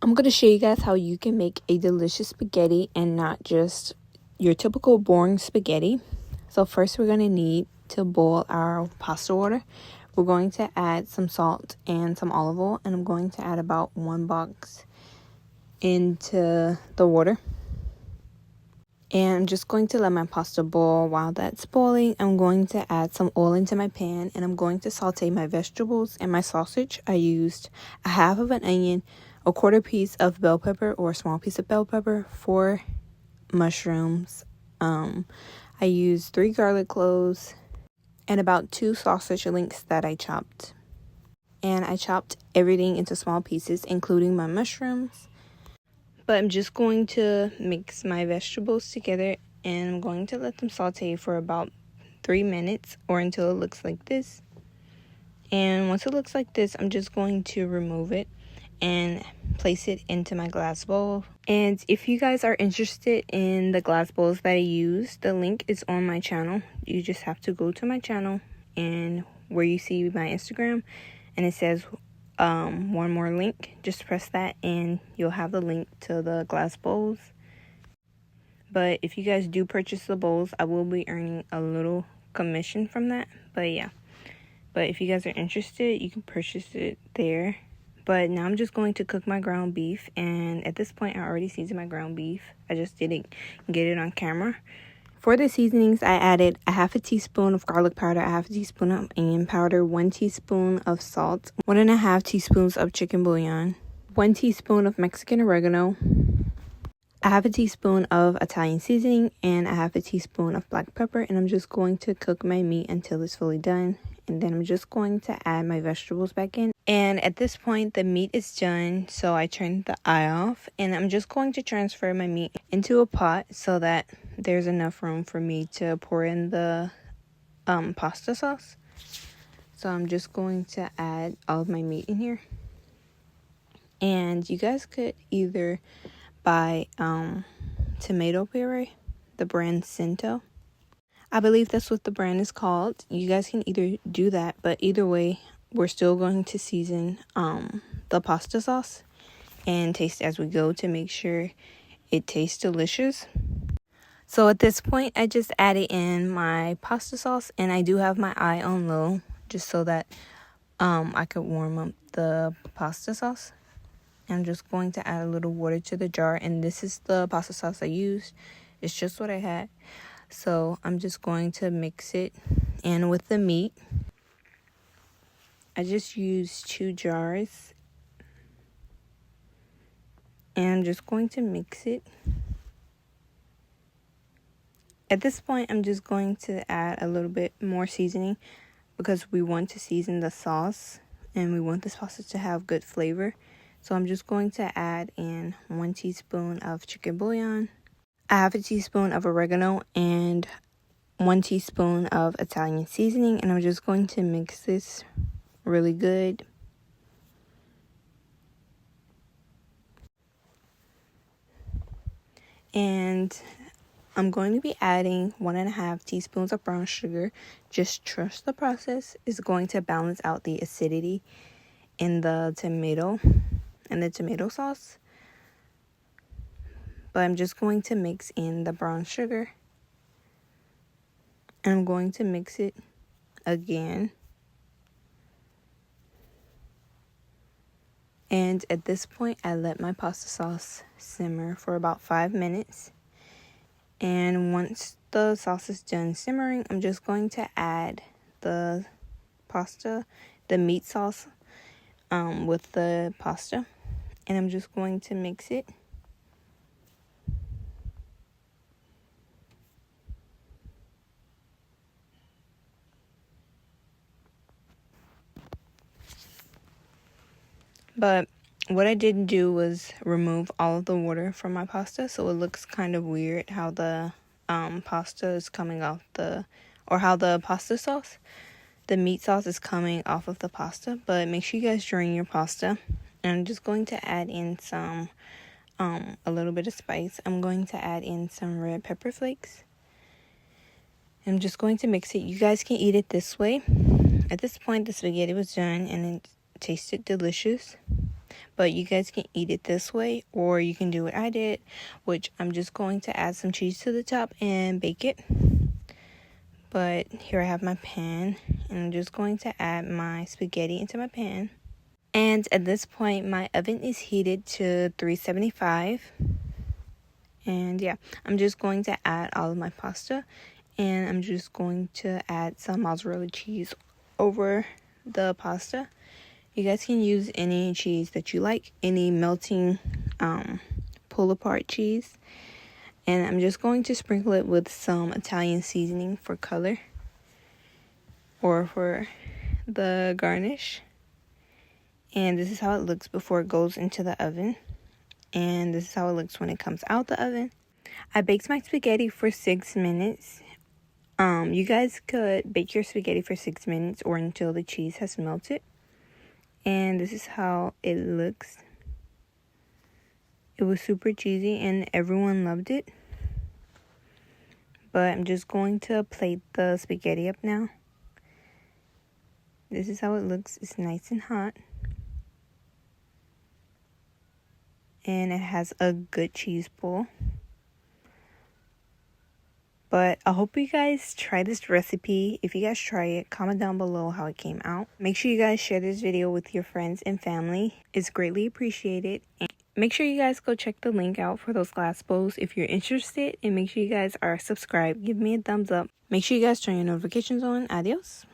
I'm going to show you guys how you can make a delicious spaghetti and not just your typical boring spaghetti. So first we're going to need to boil our pasta water. We're going to add some salt and some olive oil, and I'm going to add about 1 box into the water. And I'm just going to let my pasta boil. While that's boiling, I'm going to add some oil into my pan, and I'm going to saute my vegetables and my sausage. I used a half of an onion, a quarter piece of bell pepper or a small piece of bell pepper, 4 mushrooms. I used 3 garlic cloves and about 2 sausage links that I chopped. And I chopped everything into small pieces, including my mushrooms. But I'm just going to mix my vegetables together, and I'm going to let them saute for about 3 minutes or until it looks like this. And once it looks like this, I'm just going to remove it and place it into my glass bowl. And if you guys are interested in the glass bowls that I use, the link is on my channel. You just have to go to my channel, and where you see my Instagram and it says one more link, just press that and you'll have the link to the glass bowls. But if you guys do purchase the bowls, I will be earning a little commission from that. But yeah, but if you guys are interested, you can purchase it there. But now I'm just going to cook my ground beef, and at this point I already seasoned my ground beef. I just didn't get it on camera. For the seasonings, I added a half a teaspoon of garlic powder, a half a teaspoon of onion powder, 1 teaspoon of salt, 1.5 teaspoons of chicken bouillon, 1 teaspoon of Mexican oregano, a half a teaspoon of Italian seasoning, and a half a teaspoon of black pepper. And I'm just going to cook my meat until it's fully done. And then I'm just going to add my vegetables back in. And at this point, the meat is done, so I turned the eye off. And I'm just going to transfer my meat into a pot so that there's enough room for me to pour in the pasta sauce. So I'm just going to add all of my meat in here. And you guys could either buy tomato puree, the brand Cinto. I believe that's what the brand is called. You guys can either do that, but either way, we're still going to season the pasta sauce and taste as we go to make sure it tastes delicious. So at this point, I just added in my pasta sauce, and I do have my eye on low just so that I could warm up the pasta sauce. I'm just going to add a little water to the jar, and this is the pasta sauce I used. It's just what I had. So I'm just going to mix it in with the meat. I just used 2 jars, and I'm just going to mix it. At this point, I'm just going to add a little bit more seasoning because we want to season the sauce and we want this pasta to have good flavor. So I'm just going to add in 1 teaspoon of chicken bouillon, a half a teaspoon of oregano, and 1 teaspoon of Italian seasoning. And I'm just going to mix this really good. And I'm going to be adding 1.5 teaspoons of brown sugar. Just trust the process. It's going to balance out the acidity in the tomato sauce. But I'm just going to mix in the brown sugar. And I'm going to mix it again. And at this point, I let my pasta sauce simmer for about 5 minutes. And once the sauce is done simmering, I'm just going to add the meat sauce with the pasta. And I'm just going to mix it. But what I didn't do was remove all of the water from my pasta, so it looks kind of weird how the pasta is coming off how the pasta sauce, the meat sauce is coming off of the pasta. But make sure you guys drain your pasta. And I'm just going to add in some a little bit of spice. I'm going to add in some red pepper flakes. I'm just going to mix it. You guys can eat it this way. At this point, the spaghetti was done and it tasted delicious. but you guys can eat it this way, or you can do what I did, which I'm just going to add some cheese to the top and bake it. But here I have my pan, and I'm just going to add my spaghetti into my pan. And at this point, my oven is heated to 375. And yeah, I'm just going to add all of my pasta, and I'm just going to add some mozzarella cheese over the pasta. You guys can use any cheese that you like, any melting pull apart cheese. And I'm just going to sprinkle it with some Italian seasoning for color, or for the garnish. And this is how it looks before it goes into the oven. And this is how it looks when it comes out the oven. I baked my spaghetti for 6 minutes. You guys could bake your spaghetti for 6 minutes or until the cheese has melted. And this is how it looks. It was super cheesy and everyone loved it. But I'm just going to plate the spaghetti up now. This is how it looks. It's nice and hot. And it has a good cheese pull. But I hope you guys try this recipe. If you guys try it, comment down below how it came out. Make sure you guys share this video with your friends and family. It's greatly appreciated. And make sure you guys go check the link out for those glass bowls if you're interested. And make sure you guys are subscribed. Give me a thumbs up. Make sure you guys turn your notifications on. Adios.